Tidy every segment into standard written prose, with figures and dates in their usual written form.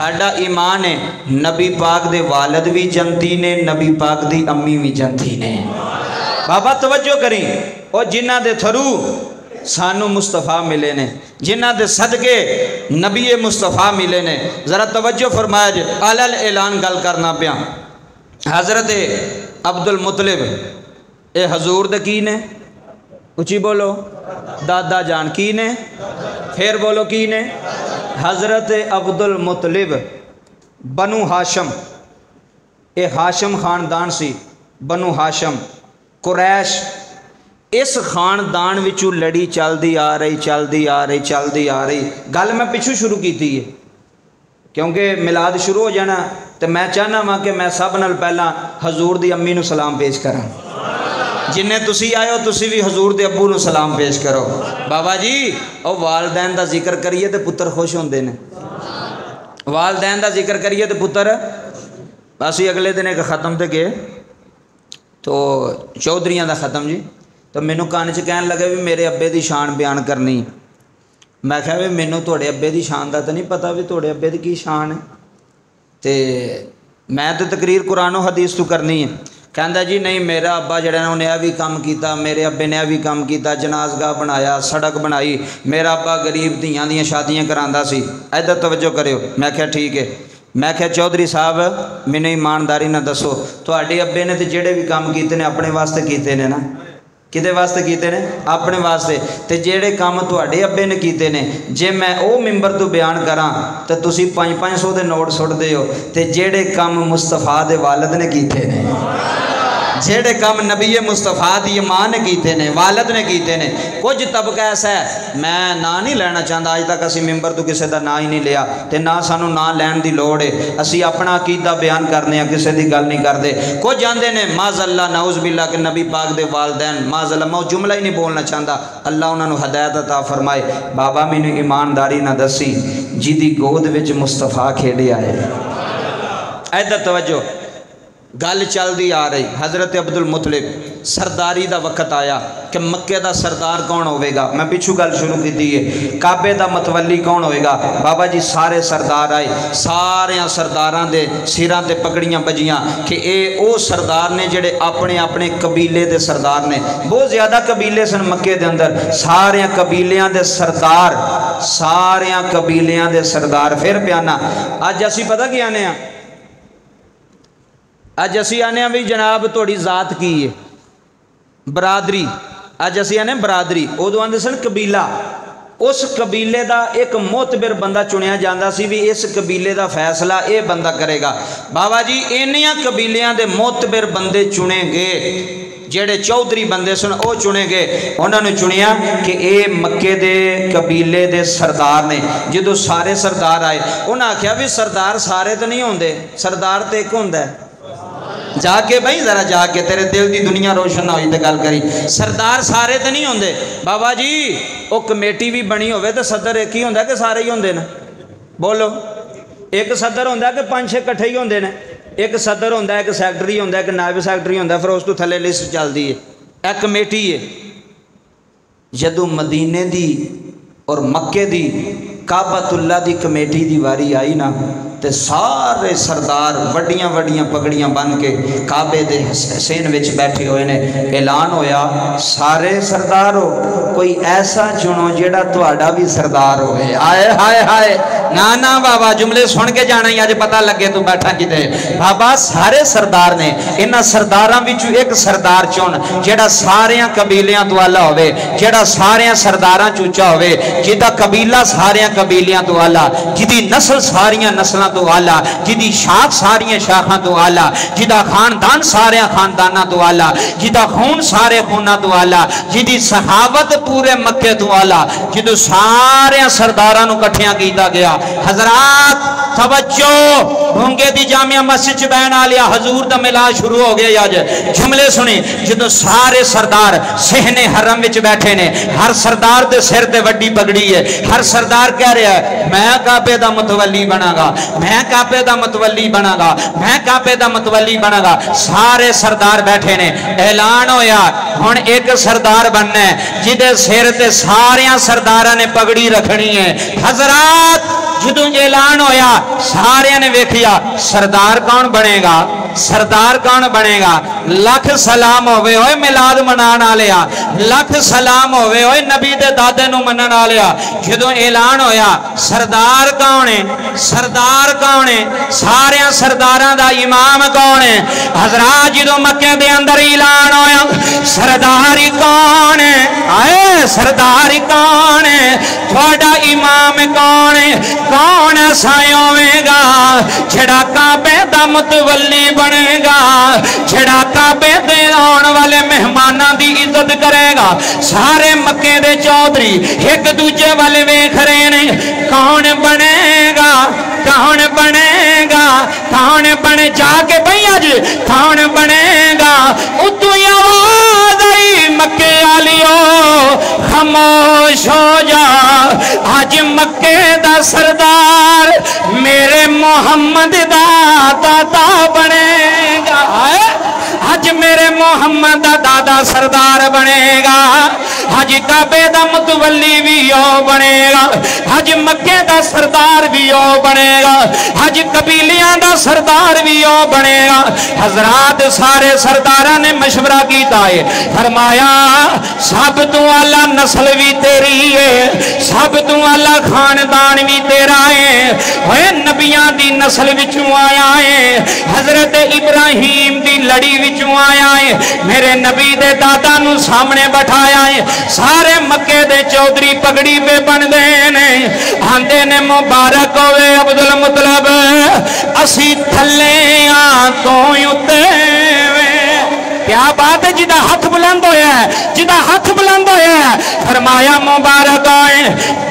साडा ईमान है नबी पाक दे वालिद भी जंती ने, नबी पाक दी अम्मी भी जंती ने। बाबा तवज्जो करी, और जिन्हां दे थरू सानू मुस्तफ़ा मिले ने, जिन्हां दे सदके नबी मुस्तफ़ा मिले ने। ज़रा तवज्जो फरमाया जे, अलल ऐलान गल करना पिया। हज़रत अब्दुल मुतलिब ए हजूर दे की ने, उची बोलो, दादा जान की ने, फिर बोलो की ने, हज़रत अब्दुल मुतलिब बनु हाशम, ए हाशम खानदान सी, बनु हाशम कुरैश, इस खानदान विचू लड़ी चलती आ रही चलती आ रही चलती आ रही। गल मैं पिछू शुरू की है क्योंकि मिलाद शुरू हो जाना, तो मैं चाहना वा कि मैं सब नाल पहला हजूर दी अम्मी नूं सलाम पेश करा। जिन्ने तुसी आए हो तुसी भी हजूर दे अब्बू नूं सलाम पेश करो। बाबा जी और वालदैन दा जिक्र करिए तो पुत्र खुश होंदे ने, वालदैन दा जिक्र करिए तो पुत्र। असी अगले दिन एक ख़त्म ते गए तो चौधरियां दा ख़त्म जी, तो मैनू कान च कहन लगे भी मेरे अब्बे की शान बयान करनी। मैं कहा भी मैनू थोड़े अब्बे की शान का तो नहीं पता भी थोड़े अब्बे की की शान है, तो मैं तो तकरीर कुरान हदीस तो करनी है। कहता जी नहीं, मेरा अब्बा जड़ा उन्हें यह भी काम किया, मेरे अब्बे ने यह भी काम किया, जनाजगाह बनाया, सड़क बनाई, मेरा अब्बा गरीब धियां दियां शादियां करांदा सी। इधर तवज्जो करियो। मैं क्या ठीक है, मैं क्या चौधरी साहब मैंने ईमानदारी ना दसो, तुहाडे अब्बे ने तो जेड़े भी काम किए ने अपने वास्ते किए ने ना, किदे वास्ते कीते ने, अपने वास्ते। ते जेड़े काम तुहाडे अब्बे ने कीते ने, जे मैं ओ मिंबर तो बयान करा तो तुसी 500 दे नोट सुटदे हो, ते जेड़े काम मुस्तफा दे वालिद ने कीते ने, जेड़े काम नबी मुस्तफा दी मां ने कीते ने, वालिद ने कीते ने। कुछ तबका ऐसा है, मैं ना नहीं लेना चाहता, अज तक असी मिंबर तो किसी का ना ही नहीं लिया, तो ना सानू ना लैन की लोड़ है। असी अपना अकीदा बयान करने, किसी की गल नहीं करते। कुछ जाते हैं माज़अल्लाह नाउज़ बिल्लाह के नबी पाक दे वालदैन, माज़अल्लाह मैं जुमला ही नहीं बोलना चाहता, अल्लाह उन्होंने हदायत अता फरमाए। बाबा मैनू ईमानदारी ना दसी जिदी गोद विच मुस्तफा खेड़िया है। इधर तवज्जो, गल चलती आ रही। हज़रत अब्दुल मुतलिब सरदारी का वक्त आया कि मक्के का सरदार कौन होगा। मैं पिछू गल शुरू की है, काबे का मतवली कौन होगा। बाबा जी सारे सरदार आए, सारे सरदारां दे सिरां ते पगड़ियां बजियां कि ये वो सरदार ने जेड़े अपने अपने कबीले के सरदार ने। बहुत ज़्यादा कबीले सन मक्के दे अंदर, सारे कबीलियां दे सरदार, सारे कबीलियां दे सरदार। फिर प्याना अज असी पता की आने, अज असी आने भी जनाब थोड़ी जात की है, बरादरी। अज असी आने बरादरी, उदों आंदे सन कबीला। उस कबीले का एक मोतबिर बंदा चुनिया जाता सी भी इस कबीले का फैसला ये बंदा करेगा। बाबा जी इन्नियां कबीलियां दे मोतबिर बंदे चुने गए, जेड़े चौधरी बंदे सन वो चुने गए। उन्होंने चुनिया कि ये मक्के दे कबीले दे सरदार ने। जो सारे सरदार आए उन्हें आख्या भी सरदार सारे तो नहीं होंदे, सरदार तो एक होंदा है। जाके भाई जरा जाके तेरे दिल की दुनिया रोशन ना हुई तो गल करी, सरदार सारे तो नहीं होंदे। बाबा जी वो कमेटी भी बनी होवे तो सदर एक ही होंदा कि सारे ही होंदे ने? बोलो, एक सदर होंदा कि 5-6 इकट्ठे ही होंदे ने? एक सदर होंदा, एक सैकटरी होंदा, एक नायब सैकटरी होंदा, फिर उस तो थले लिस्ट चलती है, एक कमेटी है। जदों मदीने दी और मक्के दी काबतुल्ला दी कमेटी दी वारी आई ना, ते सारे सरदार वड्डियां वड्डियां पगड़ियां बन के काबे दे हसैन विच बैठे हुए ने। ऐलान होया सारे सरदार हो, कोई ऐसा चुनो जेड़ा तुहाडा भी सरदार होवे। आए हाय हाय, ना ना बाबा जुमले सुन के जाना ही, अज पता लगे तू बैठा किते। बाबा सारे सरदार ने, इन्हां सरदारां विचों एक सरदार चुन जेड़ा सारियां कबीलियां तो आला होवे, जेड़ा सारियां सरदारां चों उच्चा होवे, जिहदा कबीला सारियां कबीलियां तो आला, जिहदी नस्ल सारियां नस्लां तो आला, जिहदी शाख सारियां शाखां तो आला, जिहदा खानदान सारियां खानदानां तो आला, जिहदा खून सारे खूनां तो आला, जिहदी सहावत पूरे मक्के तो आला, जिहदों सारे सरदारां नूं इकट्ठियां कीता गया। हजरात तवज्जो, भूंगे दी जामिया मस्जिद च बहन आ लिया, हजूर दा मिलाद शुरू हो गया। अज जुमले सुने, जदों सारे सरदार सहने हरम विच बैठे ने, हर सरदार दे सिर ते वड्डी पगड़ी है, हर सरदार कह रहा है मैं काबे दा मतवली बनागा, मैं काबे दा मतवली बनागा, मैं काबे दा मतवली बनागा। सारे सरदार बैठे ने, ऐलान होया हुण एक सरदार बनना है जिहदे सिर ते सारियां सरदारां ने पगड़ी रखनी है। हजरात जदों ऐलान होया सारे ने वेखिया सरदार कौन बनेगा, सरदार कौन बनेगा। लख सलाम होवे ओए मिलाद मनाण वालिया, लख सलाम होवे ओए नबी दे दादे नूं मनण वालिया। जदों ऐलान होया सरदार कौन है, सरदार कौन है, सारे सरदारां दा इमाम कौन है। हजरात जदों मक्के दे अंदर ऐलान होया सरदार ही कौन है, आए सरदार ही कौन है, थोड़ा इमाम कौन है, कौन ऐसा होवेगा जेड़ा काबे दा मुतवल्ली बनेगा, जेड़ा काबे दे आने वाले मेहमानां दी इज्जत करेगा। सारे मक्के दे चौधरी एक दूजे वाले वेख रहे ने, कौन बनेगा, कौन बनेगा, कौन बने, जाके भाई अज कौन बनेगा। उतों आवाज आई मक्के वालियो खामोश हो जा, आज मक्के दा सरदार मेरे मोहम्मद दा दादा बनेगा। आज मेरे मोहम्मद दा दादा सरदार बनेगा, आज काबे दा मुतवल्ली भी ओ बनेगा, आज मक्के दा सरदार भी ओ बनेगा, आज कबीलियां दा सरदार भी ओ बनेगा। हजरात सारे सरदारां ने मशवरा कीता है, फरमाया सब तू आला नस्ल भी तेरी है, सब तू आला खानदान भी तेरा है। ओए नबियां दी नस्ल विचों आया है, हजरत इब्राहिम दी लड़ी विचों आया है, मेरे नबी दे दादा नू सामने बैठाया है। सारे मक्के दे चौधरी पगड़ी पे बनते हैं, आंदे ने मुबारक होवे अब्दुल मुतलब, असी थले आ तो उत्ते। क्या बात है, जिदा हाथ बुलंद होया है, जिदा हाथ बुलंद होया है, फरमाया मुबारक आए,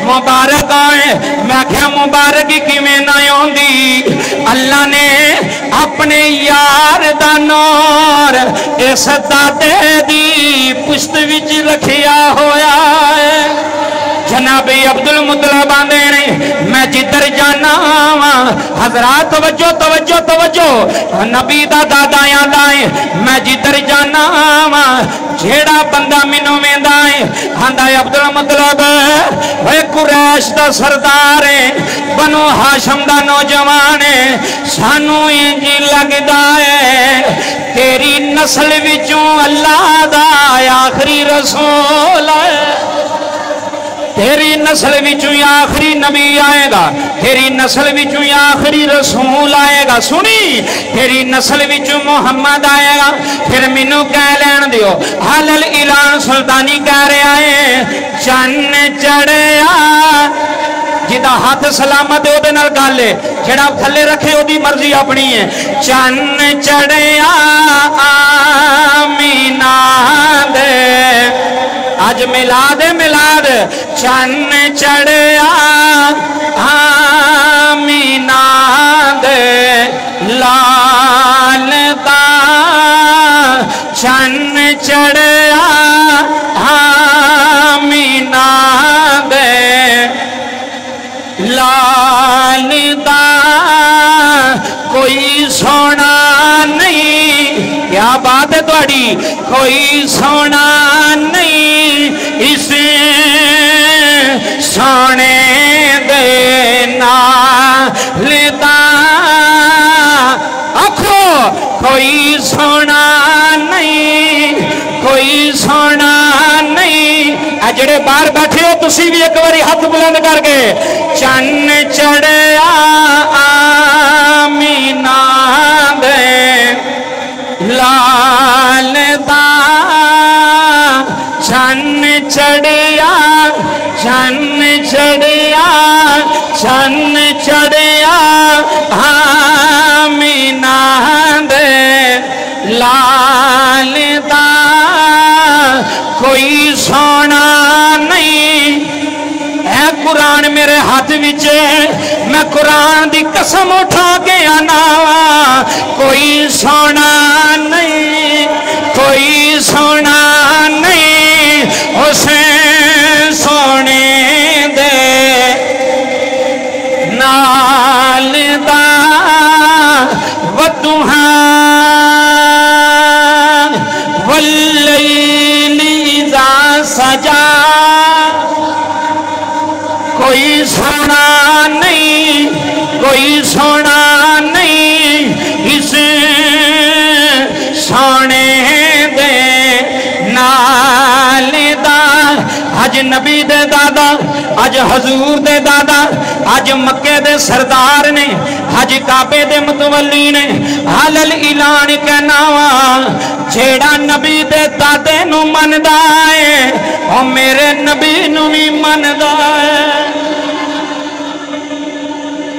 मुबारक आए। मैं क्या मुबारक किवें ना आउंदी, अल्लाह ने अपने यार दा नूर इस दादे दी पुश्त विच रखिया होया है। जनाबे अब्दुल मुतलब आंदे ने मैं जिधर जाना वा, हजरात तवज्जो तवज्जो तवज्जो, नबी दा दादा आंदा है मैं जिधर जाना वा, जेड़ा बंदा मैनू वेंदा है आंदा है अब्दुल मुतलब वे कुरैश दा सरदार है, बनो हाशम दा नौजवान है, सानू इंज लगदा है तेरी नस्ल विचों अल्लाह दा आखिरी रसूल है, तेरी नस्ल विचों आखिरी नबी आएगा, तेरी नस्ल विचों आखिरी रसूल आएगा। सुनी, तेरी नस्ल विचों मुहम्मद आएगा। फिर मैनू कह लैन दियो, हालल इलान सुल्तानी कह रहा है चन्न चढ़िया, जिदा हाथ सलामत है ओदे नाल गल है, जेड़ा थल्ले रखे ओदी मर्जी अपनी है। चन्न चढ़िया आमीना दे, आज मिलाद मिलाद, चन्न चढ़िया आमीना दे लाल दा, चन्न चढ़िया आमीना दे लाल दा, कोई सोना नहीं। क्या बात है तुहाडी, कोई सोना नहीं इस सोने दे नाल दा, आखो कोई सोना नहीं, कोई सोना नहीं। जेड़े बाहर बैठे हो तुसी भी एक बारी हाथ बुलंद करके, चन्न चढ़िया आमीना दे लाल दा, चन्न चढ़िया, चन्न चढ़िया, चन्न चढ़िया आमीना दे लाल दा, कोई सोना नहीं। है कुरान मेरे हाथ विच, मैं कुरान दी कसम उठा के आना, कोई सोना नहीं, कोई सोना नहीं उस सोने दे नाल दा, वतुहा वल्लैली दा सजा, कोई सोना नहीं नबी दे दादा, अज हजूर दे दादा, अज मक्के दे सरदार ने, अज काबे दे मुतवल्ली ने। हलल ऐलान कहना वा, जेड़ा नबी दे दादे नू मनदा है ओ मेरे नबी नू भी मनदा है।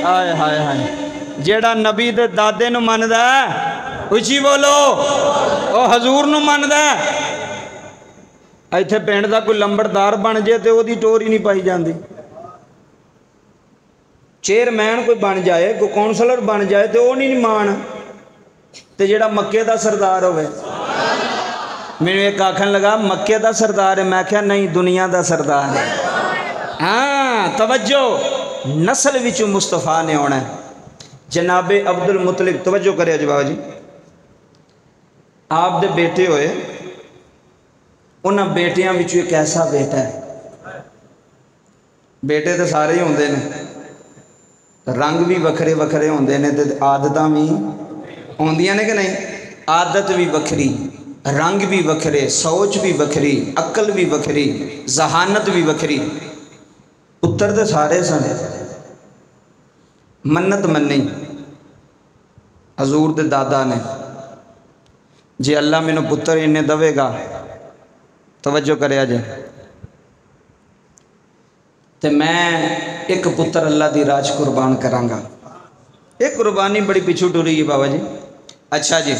हाय हाय हाय, जेड़ा नबी दे दादे नू मनदा है, उची बोलो, ओ हजूर नू मनदा है। इत्थे पिंड दा कोई लंबड़दार बन जाए तो ओदी टोर ही नहीं पाई जाती। चेयरमैन कोई बन जाए, कोई कौंसलर बन जाए तो वह नहीं मान, तो जेड़ा मक्के दा सरदार होवे। मैनू एक आखन लगा मक्के दा सरदार है, मैं क्या नहीं, दुनिया दा सरदार है। हाँ तवज्जो, नस्ल विचों मुस्तफा ने आना है। जनाबे अब्दुल मुतलिब, तवज्जो करे जी बाबा जी, आप दे बेटे होए, उन्हां बेटियां विचों एक ऐसा बेटा है, बेटे तो सारे ही होंदे ने, रंग भी वखरे वखरे होंदे ने ते आदतां भी होंदियां ने कि नहीं। आदत भी वखरी, रंग भी वखरे, सोच भी वखरी, अकल भी वखरी, जहानत भी वखरी। पुत्र तो सारे सन, मन्नत मन्नी हजूर दे दादा ने, जे अल्लाह मैनू पुत्र इन्ने दवेगा, तवज्जो करे जे, तो मैं एक पुत्र अल्लाह दी राज कुर्बान करांगा। एक कुर्बानी बड़ी पिछू टुरी है बाबा जी। अच्छा जी,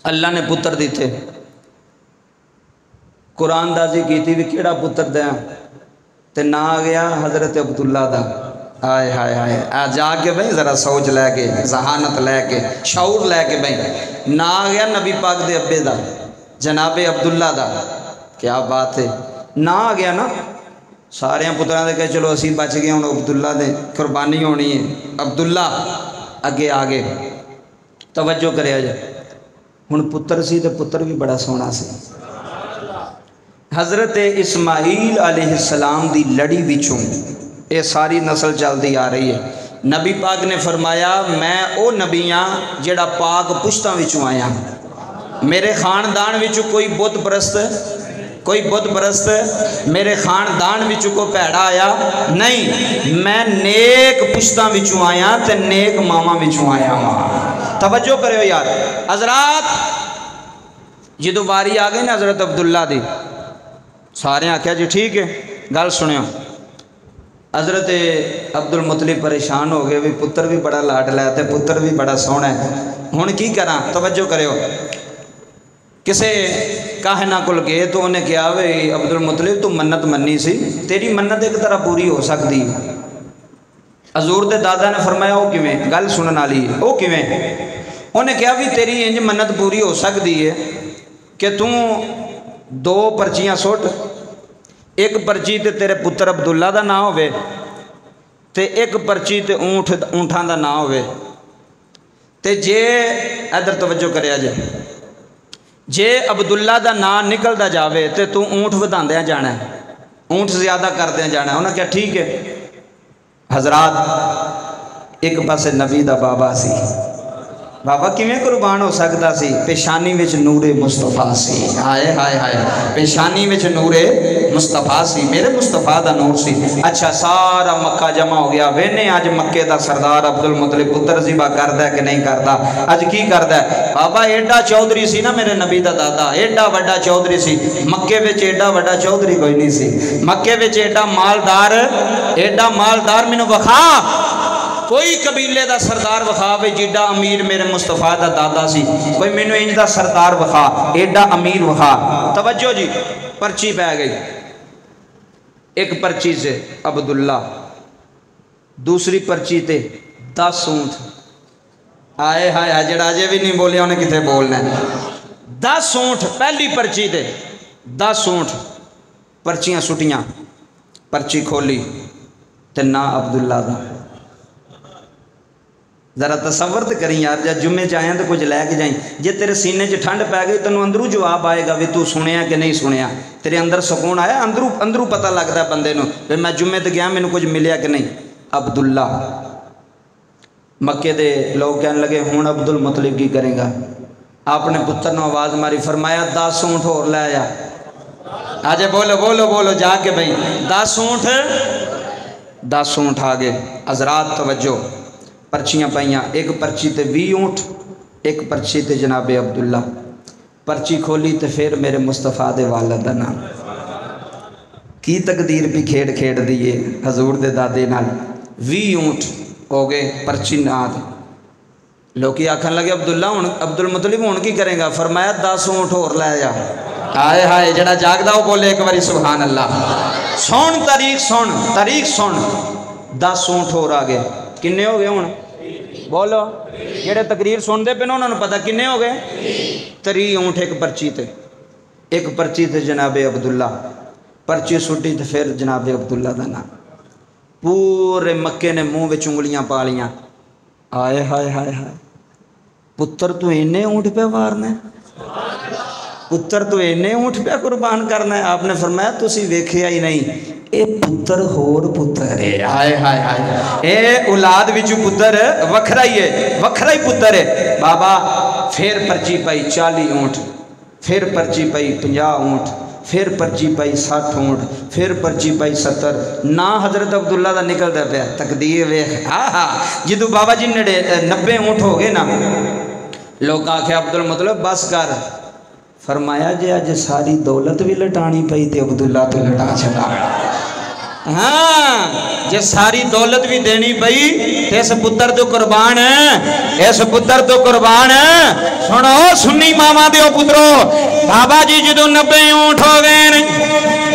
अल्लाह ने पुत्र दिते, कुरान दाजी की भी केड़ा पुत्र दें, तो ना आ गया हज़रत अब्दुल्ला दा। हाय हाय हाय, आ जाके भाई ज़रा सोच लैके, जहानत लैके, शऊर लैके भाई, ना आ गया नबी पाक दे अब्बे दा, जनाबे अब्दुल्ला दा। क्या बात है, ना आ गया ना। सारे पुत्रां दे कहे चलो असी बच गए, हुण अब्दुल्ला दे कुर्बानी होनी है, अब्दुल्ला अगे आ गए। तवज्जो करे जे, हुण पुत्र सी ते पुत्र भी बड़ा सोहना सी। हज़रत इस्माईल अलैहिस्सलाम दी लड़ी विचों ये सारी नस्ल चलती आ रही है। नबी पाक ने फरमाया मैं ओ नबी हाँ जेड़ा पाक पुश्तां विचों आया, मेरे खानदान विचों कोई बुत परस्त मेरे खानदान विचों कोई भैड़ा आया नहीं। मैं नेक पुश्तां विचों आया ते नेक मावां विचों आया हाँ। तवज्जो करो यार हजरात, जो वारी आ गई ना हज़रत अब्दुल्ला दी, सारे आख्या जी ठीक है, गल सुनियो। हज़रत अब्दुल मुतलिब परेशान हो गए भी पुत्र भी बड़ा लाडला है, पुत्र भी बड़ा सोहना है, हुण की करा। तवज्जो करो, किसे काहना कोल गए तो उन्हें कहा वे अब्दुल मुतलिब तू मन्नत मन्नी सी, तेरी मन्नत एक तरह पूरी हो सकती। हजूर दे दादा ने फरमाया वो किवें, गल सुनन वाली है, वो किवें। उन्हें कहा भी तेरी इंज मन्नत पूरी हो सकती है कि तू दो पर्चियां सुट, एक पर्ची ते तेरे पुत्र अब्दुल्ला दा नाम होवे ते एक पर्ची ते ऊंठां दा नाम होवे। ते जे इधर तवज्जो करिया जे अब्दुल्ला दा नाम निकलदा जावे ते तू ऊंठ वधांदे जाना, ऊंठ ज़्यादा करदे जाना। उन्हें क्या ठीक है। हजरात एक पासे नबी दा बाबा सी, बाबा किवें कुर्बान हो सकता सी, पेशानी विच नूरे मुस्तफा सी। हाय हाय हाय, पेशानी विच नूरे मुस्तफा सी, मेरे मुस्तफा दा नूर सी। अच्छा सारा मक्का जमा हो गया, वेने अज मक्के दा सरदार अब्दुल मुतलिब पुत्र ज़िबा करदा है कि नहीं करदा। अज की करदा है बाबा, एडा चौधरी सी ना मेरे नबी दा दादा, एडा वड्डा चौधरी सी। मक्के विच एडा वड्डा चौधरी कोई नहीं सी, मक्के विच एडा मालदार मैनू वखा, कोई कबीले का सरदार वखावे जिड्डा अमीर मेरे मुस्तफा का दादा सी, कोई मैनू इंज दा सरदार वखा, एडा अमीर वखा। तवज्जो जी, पर्ची पै गई, एक पर्ची से अब्दुल्ला, दूसरी पर्ची ते 10 ऊंठ। आए हाय हाय, जड़ा अजे भी नहीं बोलिया उन्हें कितने बोलना है। 10 ऊंठ पहली पर्ची ते 10 ऊंठ, पर्चियां सुटियां, पर्ची खोली ते ना अब्दुल्ला दा। जरा तसव्वुर तो करी यार, जब जुम्मे च आया तो कुछ लैके जाई, जे तेरे सीने च ठंड पै गई तेन अंदरू जवाब आएगा भी तू सुनिया कि नहीं सुनिया, तेरे अंदर सुकून आया, अंदरू पता लगता बंदे नूं भी मैं जुम्मे तो गया मैनू कुछ मिलिया कि नहीं। अब्दुल्ला, मक्के दे लोग कहने लगे हुण अब्दुल मुतलिब की करेगा। आपने पुत्र नूं आवाज़ मारी, फरमाया 10 ऊंठ होर लै आ। आजे बोलो बोलो बोलो जाके भाई 10 ऊँट आ गए। हजरात तवज्जो, पर्चियाँ पाइयाँ, एक पर्ची ते 20 ऊँट, एक पर्ची ते जनाबे अब्दुल्ला। पर्ची खोली तो फिर मेरे मुस्तफा दे वालिद दा नाम। की तकदीर भी खेड़ खेड़ दिए हजूर दे दादे नाल। 20 ऊँट हो गए पर्ची नाद। लोग आखन लगे अब्दुल्ला हुण अब्दुल मुतलिब हुण की करेगा? फरमाया 10 ऊँट होर लै जा। हाय हाय जड़ा जागदा वो बोले एक बारी सुभान अल्लाह। सुन तारीख सुन 10 ऊँट होर आ गए। किन्ने हो गए हुण? बोलो जेड़े तकरीर सुनते पे उन्होंने पता किन्ने हो गए? 3 ऊँट एक पर्ची ते। एक पर्ची ते जनाबे अब्दुल्ला। पर्ची सुटी तो फिर जनाबे अब्दुल्ला का नाम। पूरे मक्के ने मुँह में उंगलियां पा लियां। आए हाय हाय हाय, पुत्र तू इन्ने ऊँट पे वारना, पुत्र तू इन्ने ऊँट पे कुर्बान करना है। आपने फरमाया तुसी वेखिया ही नहीं, ये पुत्र होर पुत्र है। हाय हाय हाय, ये औलाद विचू पुत्र वखरा ही है, वखरा ही पुत्र है बाबा। फिर पर्ची पाई 40 ऊँट, फिर पर्ची पाई 50 ऊँट, फिर पर्ची पाई 60 ऊँट, फिर पर्ची पाई 70। ना हजरत अब्दुल्ला का निकलता पाया। तकदीर वेख। हाँ जिदू बाबा जी 90 ऊँट हो गए ना, लोग आखे अब्दुल मतलब बस कर। फरमाया जे अज सारी दौलत भी लटानी पई तो अब्दुल्ला तो लटा छड़ा। हाँ जे सारी दौलत भी देनी पई तो इस पुत्र तो कुर्बान है, इस पुत्र तो कुर्बान है। सुनो सुन्नी मामा दो पुत्रो, बाबा जी जो 90 ऊँट हो गए,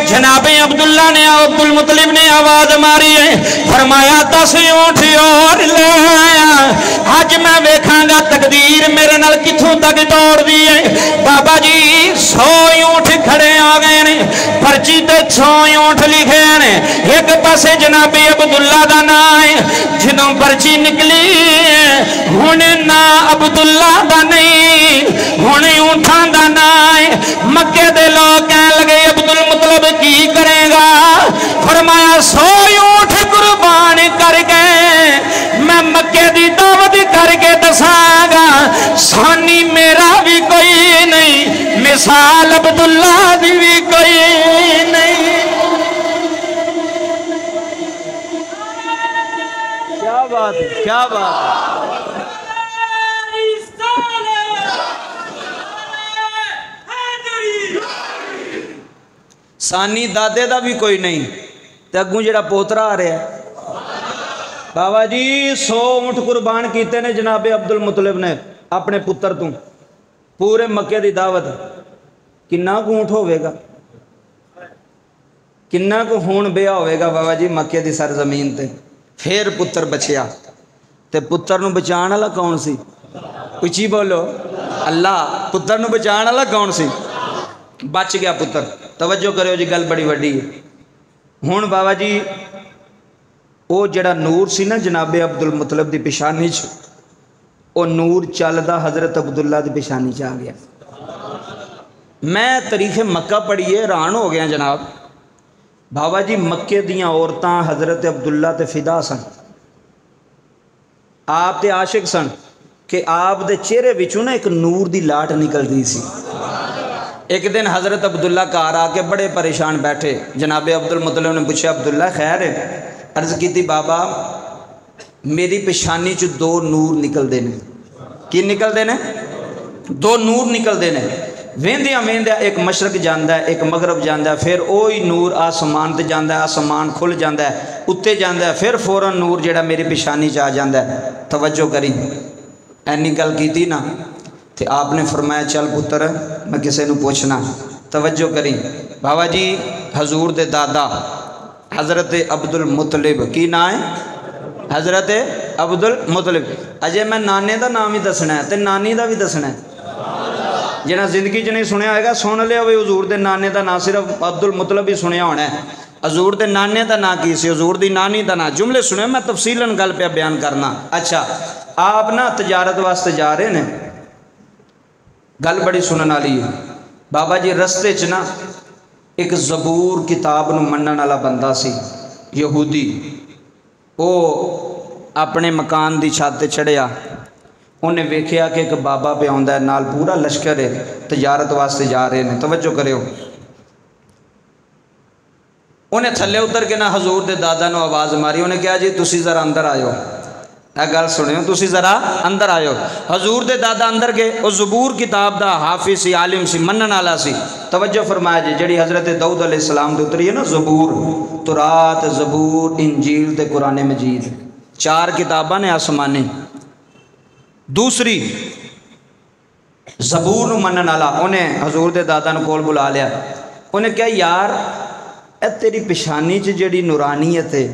जनाबे अब्दुल्ला ने अब्दुल मुतलिब ने आवाज मारी है। फरमाया 10 ऊँट और ले आया, आज मैं वेखांगा तकदीर मेरे नाल किथों तक दौड़ दी है। बाबा जी 100 ऊँट खड़े आ गए ने, पर्ची ते 100 ऊँट लिखे ने। एक पासे जनाबे अब्दुल्ला का नाम है। जदों पर्ची निकली हुण ना अब्दुल्ला का नहीं, हुण ऊँठां का नाम है। मक्के दे लोग कह लगे अब्दुल मुतलिब की करेगा? फरमाया 100 ऊँट कुर्बान करके मैं मक्के दी दावत करके दसांगा, सानी मेरा भी कोई नहीं, मिसाल अब्दुल्ला दी भी कोई नहीं। क्या बात है, क्या बात है। सानी दादे का भी कोई नहीं, तो अगू जरा पोतरा आ रहा है। बाबा जी 100 ऊँट कुर्बान किए ने जनाबे अब्दुल मुतलिब ने अपने पुत्र तू। पूरे मक्के की दावत किन्ना कु ऊँट होवेगा, किन्ना कु खून बेहा होवेगा बाबा जी मक्के की सरजमीन ते। फिर पुत्र बचिया, ते पुत्र नूं बचाण वाला कौन सी? उची बोलो अल्लाह। पुत्र नूं बचाण वाला कौन सी? बच गया पुत्र। तवज्जो करो जी, गल बड़ी वड्डी है। हुण बाबा जी वो जड़ा नूर सी ना जनाबे अब्दुल मुतलिब की पेशानी च, वो नूर चलदा हजरत अब्दुल्ला की पेशानी च आ गया। मैं तारीख मक्का पढ़ी है, हैरान हो गया जनाब। बाबा जी मक्के दियां औरतां हजरत अब्दुल्ला ते फिदा सन, आप ते आशिक सन कि आप दे चेहरे विचों ना एक नूर दी लाट निकलती सी। एक दिन हजरत अब्दुल्ला घर आके बड़े परेशान बैठे। जनाबे अब्दुल मुतलिब ने पूछा अब्दुल्ला खैर है? अर्ज की बाबा मेरी पेशानी च 2 नूर निकलते हैं। की निकलते हैं? 2 नूर निकलते हैं। वेंदिया वेंदिया एक मशरक जाता है, एक मगरब जाता है, फिर वही नूर आसमान ते जाता है, आसमान खुल जाता है, उत्ते जाता है, फिर फौरन नूर जेड़ा मेरी पेशानी च आ जाता है। तवज्जो करी, ऐनी गल की ना तो आपने फरमाया चल पुत्र मैं किसी को पूछना। तवज्जो करी बाबा जी हजूर दे दादा हज़रत अब्दुल मुतलिब की ना है? हज़रत अब्दुल मुतलिब। अजय मैं नाने का नाम ही दसना है तो नानी का भी दसना है। जिन्हें जिंदगी च नहीं सुनिया होगा सुन लिया भी हजूर के नाने का नाम सिर्फ अब्दुल मुतलिब ही सुनिया होना है। हजूर के नाने का नाम की सी, हजूर की नानी का नाम। जुमले सुने मैं तफसीलन गल पे बयान करना। अच्छा आप ना तजारत वास्ते जा रहे हैं, गल बड़ी सुनने वाली है। बाबा जी रस्ते च ना एक ज़बूर किताब नूं मनण वाला बंदा सी यहूदी। वो अपने मकान की छत ते चढ़िया, उन्हें वेख्या कि एक बाबा पे आउंदा है, नाल पूरा लश्कर है, तजारत वास्ते जा रहे हैं। तवज्जो करियो انہیں تھلے اتر کے نہ حضور دے دادا نو آواز ماری، انہیں کہا جی تسی ذرا اندر آئیو، اے گل سنیو، تسی ذرا اندر آئیو۔ حضور دے دادا اندر گئے، او زبور کتاب دا حافظ سی، عالم سی، منن والا سی۔ توجہ فرمایا جی، جڑی حضرت داؤد علیہ السلام دے اتری ہے نا زبور، تورات، زبور، انجیل تے قرآن مجید، 4 کتاباں نے آسمانی۔ دوسری زبور نو منن والا، انہیں حضور دے دادا نو کول بلا لیا، انہیں کہا یار اے تیری پشانی چ جڑی نورانیت ہے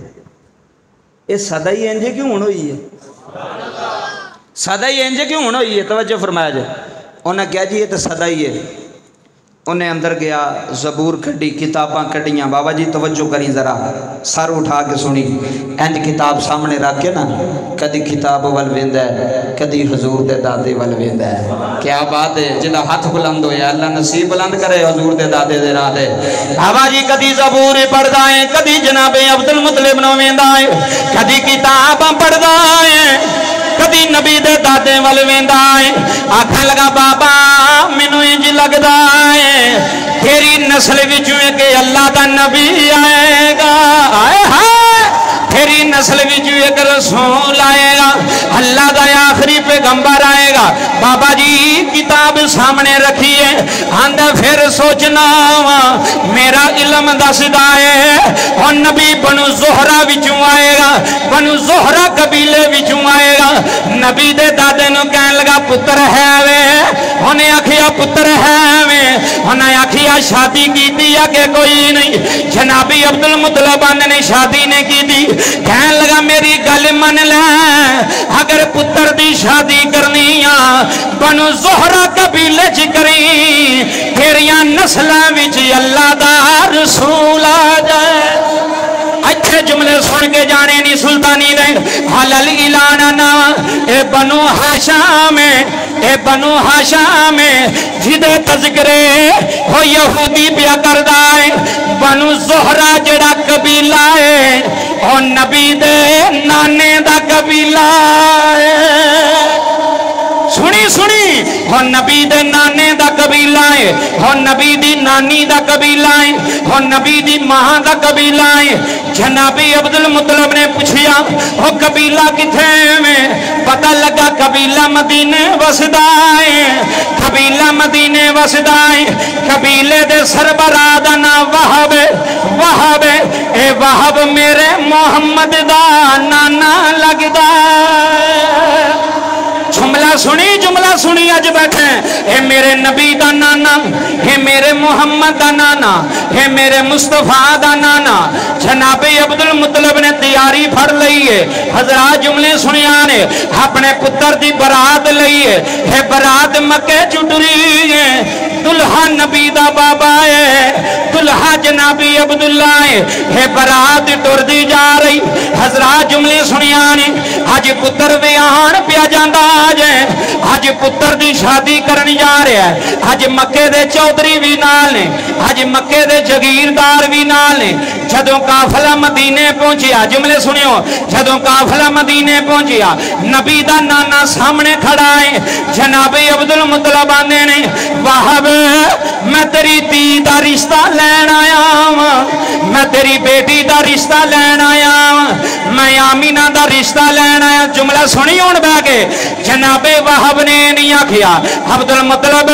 یہ سدا ہی انجے کیوں ہون ہوئی ہے؟ سدا ہی انجے کیوں ہون ہوئی ہے؟ توجہ فرمایا جائے۔ انہیں کہا جی یہ تو سدا ہی ہے۔ انہیں اندر گیا، زبور کھڑی، کتاباں کھڑیاں۔ بابا جی توجہ کریں ذرا، سر اٹھا کے سنی، انج کتاب سامنے رکھ کے نا، کدی کتاب ول ویندا ہے، کدی حضور دے دادے ول ویندا ہے۔ کیا بات ہے، جدا ہاتھ بلند ہویا اللہ نصیب بلند کرے حضور دے دادے دے راہ دے۔ بابا جی کدی زبور پڑھدا ہے، کدی جناب عبد المطلب نو ویندا ہے، کدی کتاباں پڑھدا ہے، کدی نبی دے دادے ول ویندا ہے۔ آکھن لگا بابا مینوں انج لگدا ہے تیری نسل وچوں ایک اللہ دا نبی آئے گا، آئے ہائے تیری نسل وچوں ایک رسول آئے گا، اللہ دا آخری پیغمبر آئے گا۔ بابا جی کتاب سامنے رکھیے، آندا پھر سوچنا میرا علم دسدا ہے اور نبی بنو زہرہ وچوں آئے گا، بنو زہرہ قبیلے وچوں آئے گا۔ نبی دے دادے نو کہن لگا پتر ہے وے، انہیں آکھیا پتر ہے وے، انہیں آکھیا شادی کیتی ہے کہ کوئی نہیں؟ جنابی عبد المطلب نے شادی نے کی دی۔ کہن لگا میری گل من لے، اگر پتر دی شادی کرنی آ بنو زہرہ قبیلے چ کری، تیریاں نسلاں وچ اللہ دا رسول آ جائے۔ اچھے جملے سن کے جانے نہیں سلطانی دیں، حلال اعلاننا اے بنو ہاشم، اے بنو ہاشم جدے تذکرے ہو یہودی پیا کردا ہے۔ بنو زہرہ جڑا قبیلہ ہے او نبی دے نانے دا قبیلہ ہے۔ سنی سنی ہو نبی دے نانے دا قبیلہ ہے، ہو نبی دی نانی دا قبیلہ ہے، ہو نبی دی ماں دا قبیلہ ہے۔ جنابی عبد المطلب نے پوچھیا وہ قبیلہ کتھے میں؟ پتہ لگا قبیلہ مدینے وسدا ہے، قبیلہ مدینے وسدا ہے۔ قبیلے دے سربراہ دا نام وہب، وہب اے وہب میرے محمد دا نانا لگدا ہے۔ جملہ سنی اج بیٹھے، اے میرے نبی دا نانا، اے میرے محمد دا نانا، اے میرے مصطفیٰ دا نانا۔ جناب عبد المطلب نے تیاری پھڑ لئیے، حضرات جملے سنیانے، اپنے پتر دی برات لئیے، اے برات مکے چٹری ہے، دلہا نبی دا بابا ہے، دلہا جنابی عبداللہ ہے، اے برات ٹر دی جا رہی۔ حضرات جملے سنیانے، آج پتر ویان پیا جاندہ آج ہے، آج پتر دی شادی کرنی جا رہا ہے، آج مکے دے چودری بھی نال نے، آج مکے دے جگیردار بھی نال نے۔ جدوں قافلہ مدینے پہنچیا، جملے سنیو، جدوں قافلہ مدینے پہنچیا، نبی دا نانا سامنے کھڑا ہے۔ جناب عبد المطلب آنے نے وہب میں تیری دی دا رشتہ لین آیا ہوں، میں تیری بیٹی دا رشتہ لین آیا ہوں، میں آمینہ دا رشتہ لین آیا۔ جملہ سنی ہون بے کے جناب وہب نے نہیں آکھیا عبد المطلب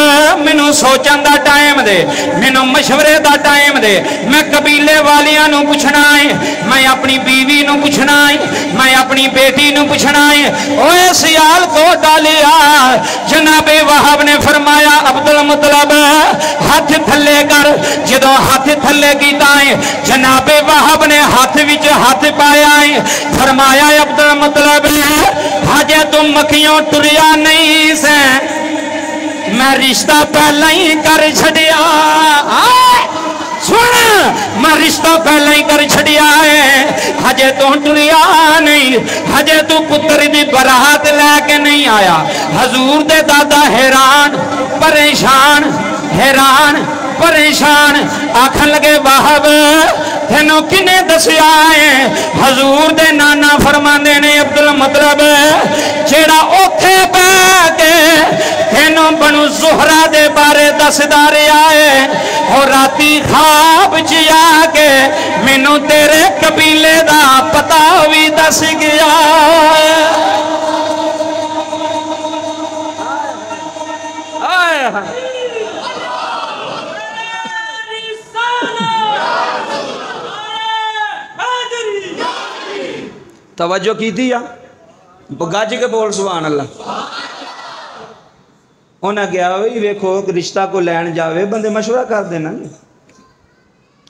مینوں سوچن دا ٹائم دے، مینوں مشورے دا ٹائم دے، میں قبیلے والیاں نو پوچھنا ہے، میں اپنی بیوی نو پوچھنا ہے، میں اپنی بیٹی نو پوچھنا ہے۔ اوے سیال کو ڈالیا۔ جناب وہب نے فرمایا عبد المطلب ہاتھ تھلے کر۔ جدوں ہاتھ تھلے کیتا ہے، جناب وہب نے ہاتھ وچ ہاتھ پایا ہے، فرمایا عبد المطلب ہجے تم مکھیوں ٹریا نہیں سے، میں رشتہ پہلے ہی کر چھڑیا۔ سن میں رشتہ پہلے ہی کر چھڑیا ہے، ہجے تو ٹریا نہیں، ہجے تو پتر دی برات لے کے نہیں آیا۔ حضور دے دادا حیران پریشان، حیران پریشان، آکھن لگے وہب تینوں کنے دسیا ہے؟ حضور دے نانا فرماندے نے عبد المطلب جیڑا اوتھے پہ کے تینوں बनू ज़ुहरा दे बारे दसदा रहा है और राती ख्वाब च आके मैनू तेरे कबीले दा पता भी दस गया। तवज्जो की थी या गज के बोल सुभान अल्लाह। उन्हें कहा भाई वेखो रिश्ता को लैन जावे बंदे मशवरा कर देना,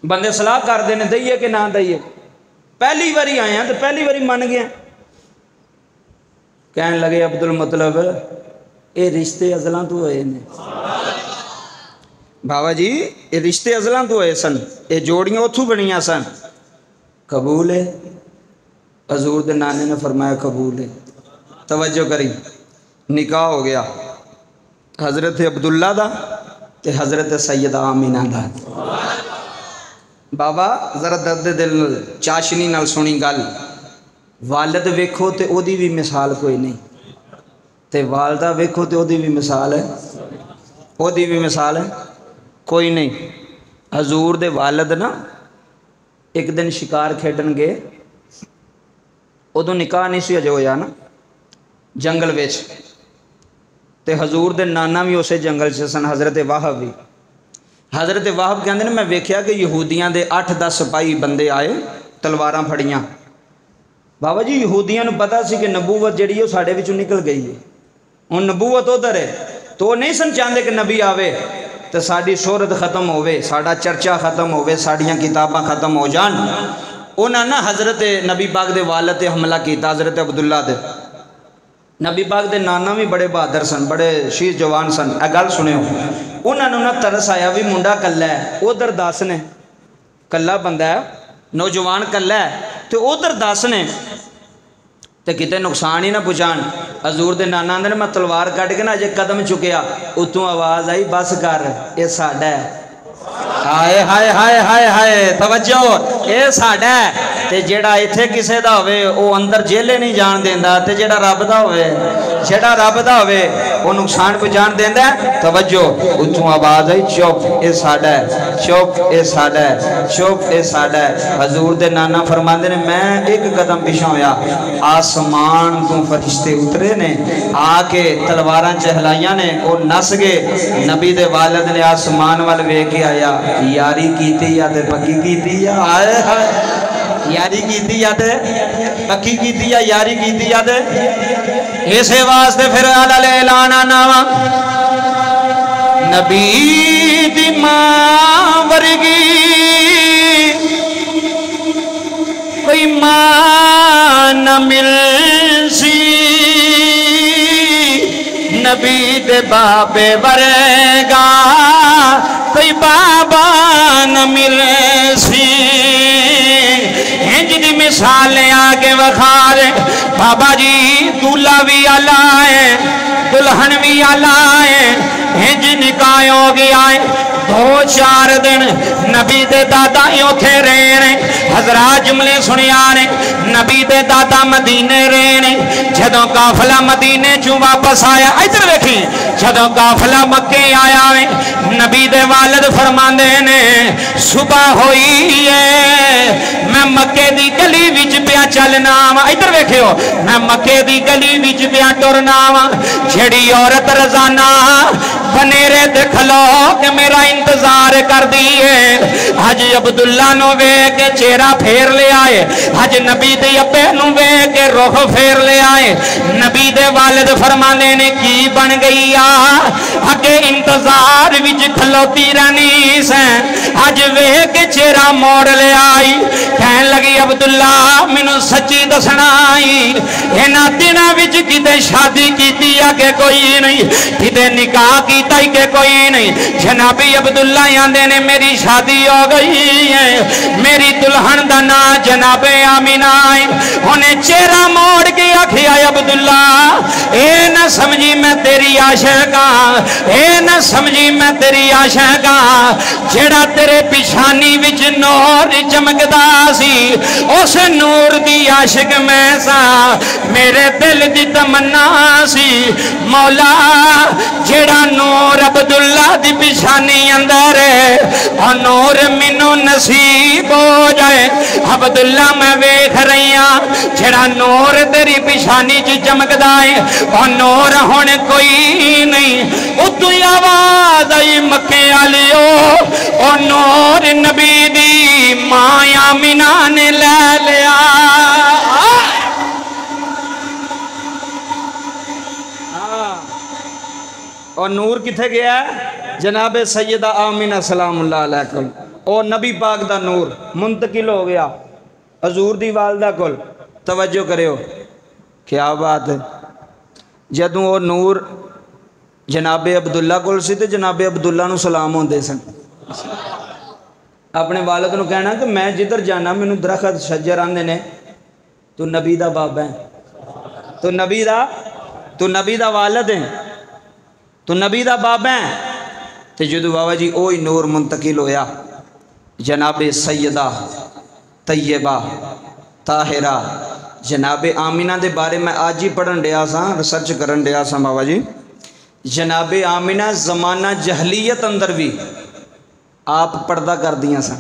बंदे सलाह कर देने दईए कि ना दईए। पहली बारी आया तो पहली बारी मन गया। कहन लगे अब्दुल मतलब ये रिश्ते अजलों तो होए ने बाबा जी, ये रिश्ते अजलों तो होए सन, ये जोड़ियां उथों बनिया सन। कबूल है। हजूर दे नाने ने फरमाया कबूल है। तवज्जो करी, निकाह हो गया हज़रत अब्दुल्ला दा ते हज़रत सैयदा आमीना दा। बाबा जरा दर्द दिल चाशनी नाल सुनी गल। वालिद वेखो ते ओदी भी मिसाल कोई नहीं, ते वालदा वेखो ते ओदी भी मिसाल है, ओदी भी मिसाल है कोई नहीं। हजूर दे वालिद ना एक दिन शिकार खेडन गए, उदों निकाह नहीं सी अजे होया ना, जंगल विच। ते हजूर दे नाना भी उस जंगल च सन, हज़रत वाहब भी। हज़रत वाहब कहते हैं मैं वेख्या कि यहूदियों के 8-10 सिपाही बंदे आए तलवारां फड़ियां। बाबा जी यहूदियों को पता सी कि नबूवत जी साढ़े विचों निकल गई है, हुण नबूवत उधर है, तो नहीं सन चाहते कि नबी आवे तो साड़ी शोहरत खत्म होवे, साड़ा चर्चा खत्म होवे, साड़ियाँ किताबां खत्म हो जान। उन्होंने ना हज़रत नबी पाक दे वालिद ते हमला किया, हज़रत अब्दुल्ला दे। नबी पाक दे नाना भी बड़े बहादुर सन, बड़े शीर जवान सन। ए गल सुनियो, उन्होंने ना तरस आया भी मुंडा कल्ला है, उधर 10 ने, कल्ला बंदा है नौजवान कल्ला है, तो उधर 10 ने, तो कितने नुकसान ही ना पहुँचान। हजूर दे नाना ने मैं तलवार कट के ना अजे कदम चुकया, उतों आवाज़ आई बस कर ये साडा है। हाय हाय हाय हाय हाय तवज्जो, ये साडा है। ते जेड़ा इत्थे किसे दा होवे वो अंदर जेले नहीं जान देंदा, ते जेड़ा रब दा होवे, जेड़ा रब दा होवे वो नुकसान पहुंचान देंदा। तवज्जो, उतों आवाज़ आई चुप ये साडा है, चुप ये साडा है, चुप ये साडा है। हजूर दे नाना फरमांदे ने मैं एक कदम पिछा होया, आसमान तो फरिश्ते उतरे ने, आके तलवारां चहलाइयां ने, वो नस गए। नबी दे वालिद ने आसमान वाल वेख के आया, यारी कीती या ते पक्की कीती या, हाय हाय यारी कीती या ते पक्की कीती या, यारी कीती या ते। इसे वास्ते फिर ऐलान आना नबी दी मां वर्गी कोई मां न मिलसी, नबी दे बाबे वर्गा कोई बाबा न मिलसी। इंज दी मिसाल आगे वखार बाबा जी, दूल्हा भी आला है दुल्हन भी आला है। इंज निकाह हो गया है, 2-4 दिन नबी दे दादा उथे रहे ने। हजरात जुमले सुनिया ने, नबी दे दादा मदीने रहे ने। जदों काफिला मदीने चों वापस आया, इधर देखी, जदों काफिला मक्के आया है, नबी दे वालिद फरमांदे ने सुबह होई है, मैं मक्के दी गली विच पिया चलना वा। इधर वेखियो, मैं मक्के दी गली विच पिया टुरना वा। जेड़ी औरत रोजाना बनेरे ते खलो के मेरा इंतजार कर दी है, हज अब्दुल्ला नु वेख के चेहरा फेर ले आए, हज नबी दे अब्बे नु वेख के रुख फेर ले आए। नबी दे वालिद फरमाने ने की बन गई आ, अगे इंतजार विच खलोती रहनी से, हज वेख के चेहरा मोड़ ले आई। कहन लगी अब्दुल्ला मैनू सच्ची दसना इन्हां दिनां विच किते शादी कीती है कि कोई नहीं, किते निकाह कीता कि कोई नहीं। जनाबी अब्दुल्ला आंदे ने मेरी शादी हो गई है, मेरी दुल्हन दा नाम जनाबे आमीना है। उन्हें चेहरा मोड़ के आखिया अब्दुल्ला ए ना समझी मैं तेरे तेरी आशिक ए न समझी मैं तेरी आशिक जेड़ा तेरे पिछानी विच नूर चमकदा सी उस नूर दी आशिक मैं सा मेरे दिल दी तमन्ना सी मौला जेड़ा नूर अब्दुल्ला दी पिछानी अंदर है नूर मैनू नसीब हो जाए अब्दुल्ला मैं वेख रही हाँ जेड़ा नूर तेरी पिछानी च चमकदा है और नूर हुण कोई नहीं उतों आवाज आई मक्के वालियो ओ नूर नबी दी मां आमिना ने ले लिया और नूर किथे गया जनाबे सैयदा आमिना सलामुल्लाह अलैकुम ओ नबी पाक दा नूर मुंतकिल हो गया हजूर दी वालदा कोल तवज्जो करियो क्या बात है जदों वो नूर जनाबे अब्दुल्ला कोल सी ते जनाबे अब्दुल्ला नूं सलाम होंदे सन अपने वालद नूं कहना कि मैं जिधर जाना मैनू दरखत शजर आंदे ने तू नबी दा बाबा है तू नबी दा वालद है तू नबी दा बाबा है तो जदों बाबा जी वही नूर मुंतकिल होया जनाबे सैयदा तैयबा ताहिरा जनाबे आमिना दे बारे मैं आज ही पढ़न डया सा रिसर्च करन डया सा बाबा जी जनाबे आमिना जमाना जहलीयत अंदर भी आप पर्दा कर दिया सन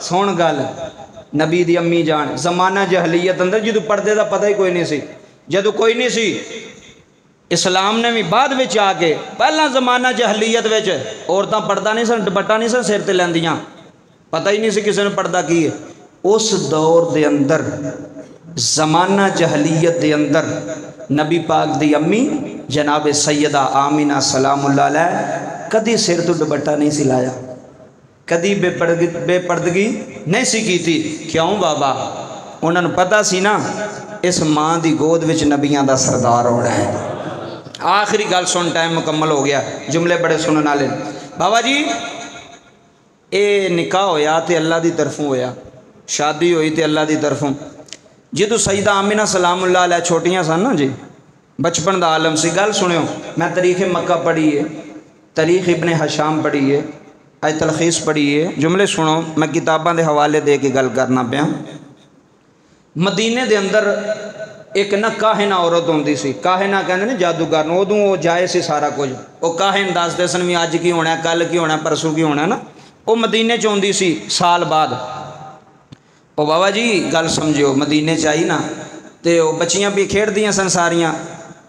सुन गल नबी दी अम्मी जान जमाना जहलीयत अंदर जदों पर्दे का पता ही कोई नहीं सी जदों कोई नहीं सी इस्लाम ने भी बाद में आके पहला जमाना जहलीयत विच औरतां पर्दा नहीं सन दुपट्टा नहीं सन सिर ते लैंदियां पता ही नहीं सी किसी ने पर्दा की है उस दौर दे अंदर जमाना जहलीयत दे अंदर नबी पाक दी अम्मी जनाब सैयदा आमिना सलामुल्लाह अलैह कदी सिर तो दुपट्टा नहीं सी लाया कदी बेपर्दगी नहीं सी की थी क्यों बाबा उन्होंने पता सी ना इस माँ की गोद विच नबियां दा सरदार होना है आखिरी गल सुन टाइम मुकम्मल हो गया जुमले बड़े सुनने वाले बाबा जी ये निकाह होया तो अल्लाह की तरफों होया शादी हुई तो अल्लाह की तरफों जदों सईदा आमिना सलामुल्लाह अलैह छोटियां सन ना जी बचपन का आलम सी गल सुनियो मैं तारीख मक्का पढ़ी है तारीख इब्ने हशाम पढ़ी है अज तलखीस पढ़ी है जुमले सुनो मैं किताबों के हवाले दे के गल करना पाया मदीने के अंदर एक ना काहिना औरत होंदी सी काहिना कहते ने जादूगर उदों वो जाए सी सारा कुछ वो काहिन दसदे सन भी अज की होना कल की होना परसों की होना ना वो मदीने च आउंदी सी साल बाद ओ बाबा जी गल समझियो मदीने च आई ना तो बच्चियां भी खेडदियां सन सारियां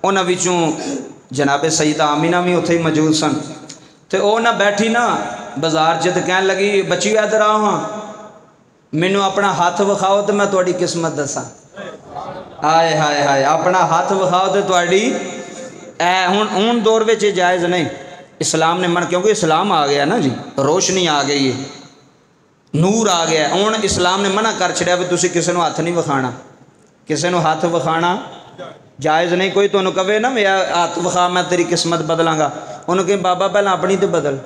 उन्हां विचों जनाबे सईदा आमिना भी उत्थे ही मौजूद सन तो वह ना बैठी ना बाजार च तो कहन लगी बच्ची इधर आओ हाँ मैनू अपना हाथ विखाओ तो मैं तुहाडी किस्मत दसा हाय हाय हाय अपना हाथ विखाओ तो तुहाडी हुण दौर में जायज़ नहीं इस्लाम ने मन क्योंकि इस्लाम आ गया ना जी रोशनी आ गई है नूर आ गया हुण इस्लाम ने मना कर छड़िया भी तुसीं किसी नूं हथ नहीं विखाना किसी नूं हथ विखाना जायज़ नहीं कोई तुहानूं कहे ना मेरा हाथ विखा मैं तेरी किस्मत बदलांगा उन्होंने कहे बाबा पहला अपनी तो बदल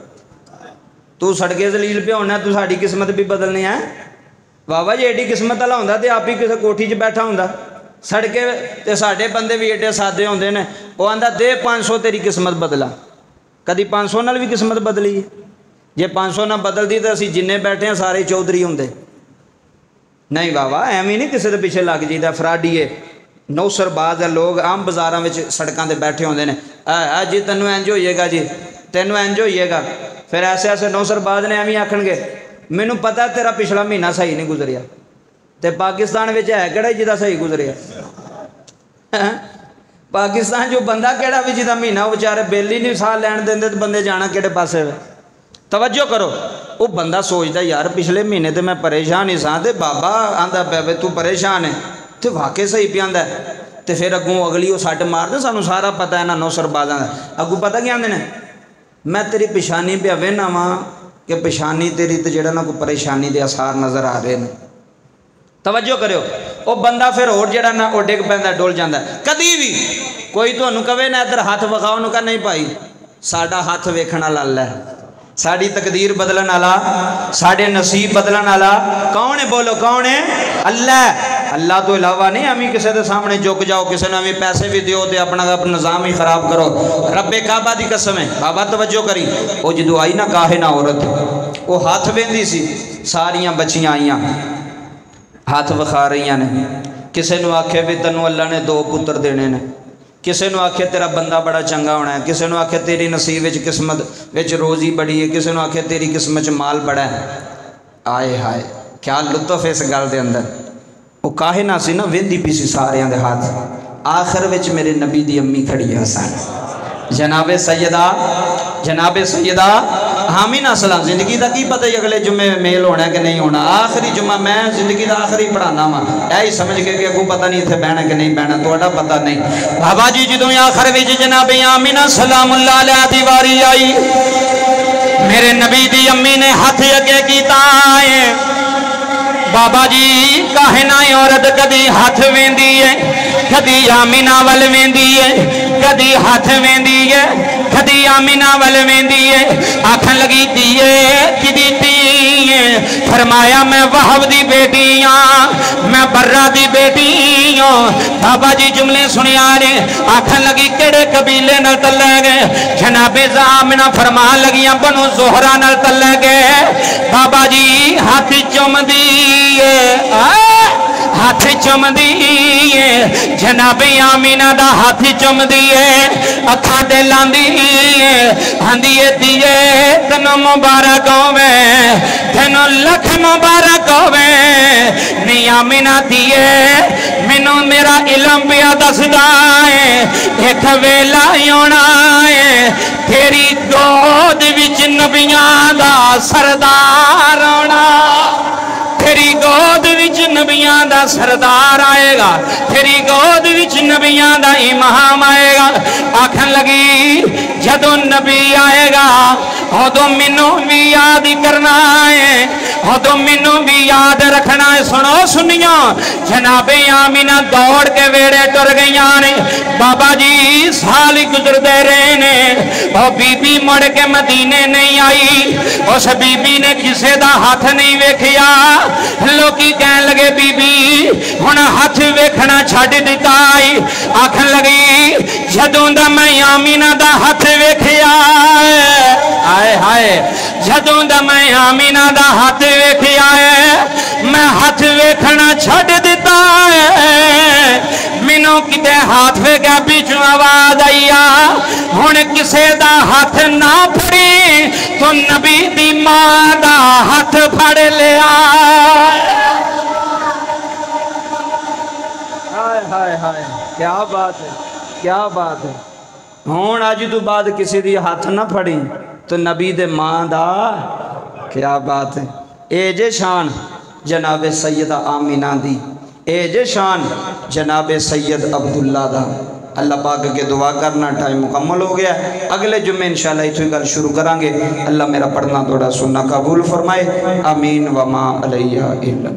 तू सड़के जलील पे होना तू साड़ी किस्मत भी बदलनी है बाबा जी एडी किस्मत वाला होंदा ते आप ही किसी कोठी च बैठा होंदा सड़के ते साडे बंदे भी एडे सादे होंदे ने वो आंदा दे 500 तेरी किस्मत बदला कदी 500 नाल भी किस्मत बदली है जे 500 ना बदलती तो असीं जिन्ने बैठे हैं सारे चौधरी होंदे नहीं बाबा एवं नहीं किसी के पीछे लग जाइदा फराडीए नौसरबाज है लोग आम बाजारों में सड़कों पर बैठे होंदे ने जी तेनों इंज होइएगा जी तेनों इंज होइएगा फिर ऐसे ऐसे नौसरबाज ने एवं आखणगे मैनू पता तेरा पिछला महीना सही नहीं गुजरिया तो पाकिस्तान में है किहड़ा जिहदा सही गुजरिया पाकिस्तान जो बंदा किहड़ा भी जिहदा महीना बेचारे बिल ही नहीं साह लैण देंदे तो बंदे जाना किहड़े पासे तवज्जो करो वो बंदा सोचता यार पिछले महीने तो मैं परेशान ही सा तो बाबा आंदा पे तू परेशान है तो वाकई सही पे आंदा तो फिर अगों अगली वो सट मारते सानू सारा पता है ना नौसरबाजा का अगू पता क्या आंदे ने मैं तेरी पेशानी पे वेहना वा कि पेशानी तेरी तो जेड़ा ना कोई परेशानी के आसार नज़र आ रहे हैं तवज्जो करो वो बंदा फिर होर जेड़ा ना वो डिग पैंदा डुल जाता कभी भी कोई तुहानू कहे ना इधर हाथ विखाओ उन्होंने कहा नहीं भाई साडा हाथ वेखण वाला अल्लाह है ساڑی تقدیر بدلن والا، ساڑے نصیب بدلن والا کون ہے؟ بولو کون ہے؟ اللہ۔ اللہ تو علاوہ نہیں ہمیں کسی دے سامنے جھک جاؤ، کسی نے ہمیں پیسے بھی دیو تے اپنا نظام ہی خراب کرو۔ رب کعبہ دی قسم ہے، بابا توجہ کری، وہ جدو آئی نا کاہنہ عورت، وہ ہاتھ بیندی سی، ساریاں بچیاں آئیاں ہاتھ وکھا رہیاں نے، کسی نے آکھے بھی تنو اللہ نے 2 پتر دینے نے، کسی نے آکھے تیرا بندہ بڑا چنگا ہونا ہے، کسی نے آکھے تیری نصیب وچ قسمت وچ روزی بڑی ہے، کسی نے آکھے تیری قسمت مال بڑا ہے۔ آئے ہائے کیا لطف ہے اس گل دے اندر۔ وہ کاہنہ سی نا، ویندی پی سی ساریاں دے ہاتھ، آخر وچ میرے نبی دی امی کھڑی ہے سن، جناب سیدہ آمینہ سلام۔ زندگی دا کی پتہ ہے اگلے جمعے میل ہونا ہے کہ نہیں ہونا؟ آخری جمعہ میں زندگی دا آخری پڑھانا ہاں، یہی سمجھ کے کہ کوئی پتہ نہیں اتنے بہنا کہ نہیں بہنا، تھوڑا پتہ نہیں۔ بابا جی جدوں آخر وچ جناب آمینہ سلام اللہ علیہ دی واری آئی، میرے نبی دی امی نے ہاتھ اگے کیتا ہے۔ بابا جی کاہنہ عورت کدی ہاتھ ویندی ہے، کدی آمینہ ول ویندی ہے، کدی ہاتھ ویندی ہے، کدی آمینہ ول ویندی ہے۔ آکھن لگی دیئے کدی دیئے، فرمایا میں وہب دی بیٹی ہاں، میں برہ دی بیٹی ہوں۔ بابا جی جملے سنیا رہے، آکھن لگی کیڑے قبیلے نال تلے گئے؟ جناب آمینہ فرمان لگیاں بنو زہرہ نال تلے گئے۔ بابا جی ہاتھ چم دیئے، ہاتھ چم دیئے، جناب آمینہ دا ہاتھ چم دیئے، اکھا دے لاندیئے، ہندیئے دیئے تنو مبارک ہوئے، تنو لکھ مبارک ہوئے۔ نہیں آمینہ دیئے منو میرا علم بیا دسدائے، ایک ویلا یونا ہے تیری گود وچ نبیاں دا سردار ہونا، تیری گود وچ نبیاں دا سردار آئے گا، تیری گود وچ نبیاں دا امام آئے گا۔ آکھن لگی جدو نبی آئے گا ادو مینوں بھی یاد کرنا ہے، ادو مینوں بھی یاد رکھنا ہے۔ سنو سنیاں، جناب آمینہ دوڑ کے ویڑے ٹر گئیاں نے۔ بابا جی سال گزر دے رہے نے، وہ بی بی مڑ کے مدینے نہیں آئی، اس بی بی نے کسے دا ہاتھ نہیں ویکھیا۔ لوکی کہن لگے بی بی ہن ہاتھ ویکھنا چھڈ دتا آئی۔ آکھن لگی جدوں دا میں آمینہ دا ہاتھ ویکھیا، آئے ہائے جدوں دا میں آمینہ دا ہاتھ ویکھیا ہے، میں ہاتھ ویکھنا چھڈ دتا ہے۔ مینوں کتے ہاتھ ویکھیا پیچھوں آواز آئی آ، ہن کسے دا ہاتھ نہ پھڑی تو نبی دی ماں دا ہاتھ پھڑ لیا۔ ہائے ہائے کیا بات ہے، کیا بات ہے۔ ہون آج تو بعد کسی دی ہاتھ نہ پھڑی تو نبی دے ماں دا، کیا بات ہے۔ اے جے شان جناب سیدہ آمینہ دی، اے جے شان جناب سید عبداللہ دا۔ اللہ پاک کے دعا کرنا ٹائم مکمل ہو گیا، اگلے جمعے انشاءاللہ اتھوئی گل شروع کرانگے۔ اللہ میرا پڑھنا توڑا سننا قبول فرمائے، آمین وما علیہ الا